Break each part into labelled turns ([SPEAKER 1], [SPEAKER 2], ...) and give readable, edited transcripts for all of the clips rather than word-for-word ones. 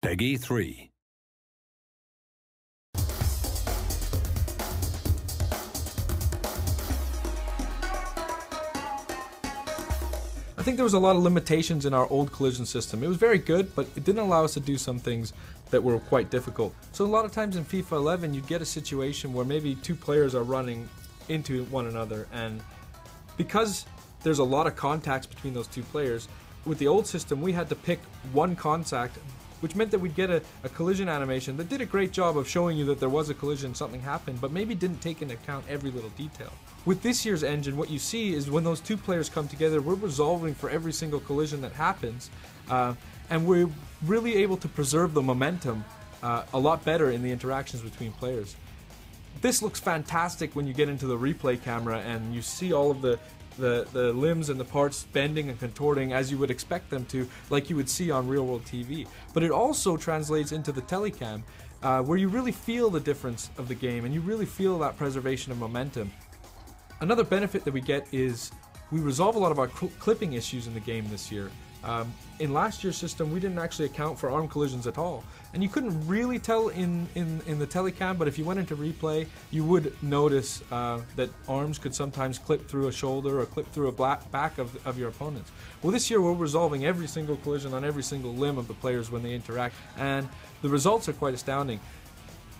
[SPEAKER 1] Peggy 3.
[SPEAKER 2] I think there was a lot of limitations in our old collision system. It was very good, but it didn't allow us to do some things that were quite difficult. So a lot of times in FIFA 11, you'd get a situation where maybe two players are running into one another, and because there's a lot of contacts between those two players, with the old system we had to pick one contact, which meant that we'd get a collision animation that did a great job of showing you that there was a collision, something happened, but maybe didn't take into account every little detail. With this year's engine, what you see is when those two players come together, we're resolving for every single collision that happens, and we're really able to preserve the momentum a lot better in the interactions between players. This looks fantastic when you get into the replay camera and you see all of the limbs and the parts bending and contorting as you would expect them to, like you would see on real-world TV. But it also translates into the telecam, where you really feel the difference of the game and you really feel that preservation of momentum. Another benefit that we get is we resolve a lot of our clipping issues in the game this year. In last year's system, we didn't actually account for arm collisions at all, and you couldn't really tell in the telecam, but if you went into replay, you would notice that arms could sometimes clip through a shoulder or clip through a back of your opponents. Well, this year we're resolving every single collision on every single limb of the players when they interact, and the results are quite astounding.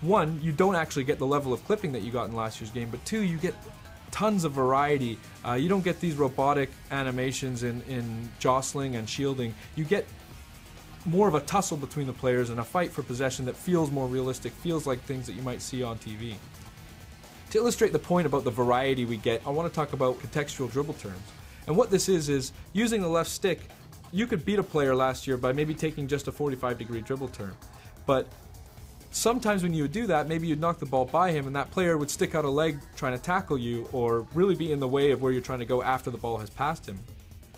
[SPEAKER 2] One, you don't actually get the level of clipping that you got in last year's game, but two, you get tons of variety. You don't get these robotic animations in jostling and shielding. You get more of a tussle between the players and a fight for possession that feels more realistic, feels like things that you might see on TV. To illustrate the point about the variety we get, I want to talk about contextual dribble turns. And what this is using the left stick, you could beat a player last year by maybe taking just a 45-degree dribble turn. But sometimes when you would do that, maybe you'd knock the ball by him and that player would stick out a leg trying to tackle you or really be in the way of where you're trying to go after the ball has passed him.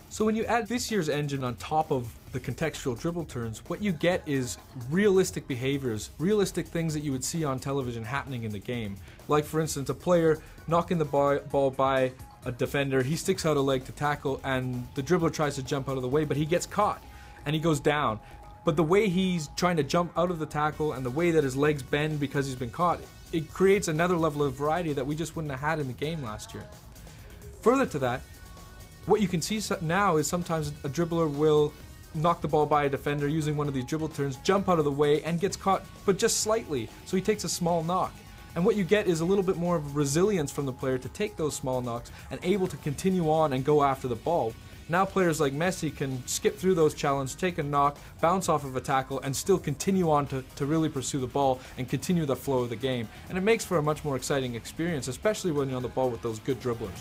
[SPEAKER 2] So when you add this year's engine on top of the contextual dribble turns, what you get is realistic behaviors, realistic things that you would see on television happening in the game. Like for instance, a player knocking the ball by a defender, he sticks out a leg to tackle and the dribbler tries to jump out of the way, but he gets caught and he goes down. But the way he's trying to jump out of the tackle and the way that his legs bend because he's been caught, it creates another level of variety that we just wouldn't have had in the game last year. Further to that, what you can see now is sometimes a dribbler will knock the ball by a defender using one of these dribble turns, jump out of the way and gets caught, but just slightly, so he takes a small knock. And what you get is a little bit more of resilience from the player to take those small knocks and able to continue on and go after the ball. Now players like Messi can skip through those challenges, take a knock, bounce off of a tackle, and still continue on to really pursue the ball and continue the flow of the game. And it makes for a much more exciting experience, especially when you're on the ball with those good dribblers.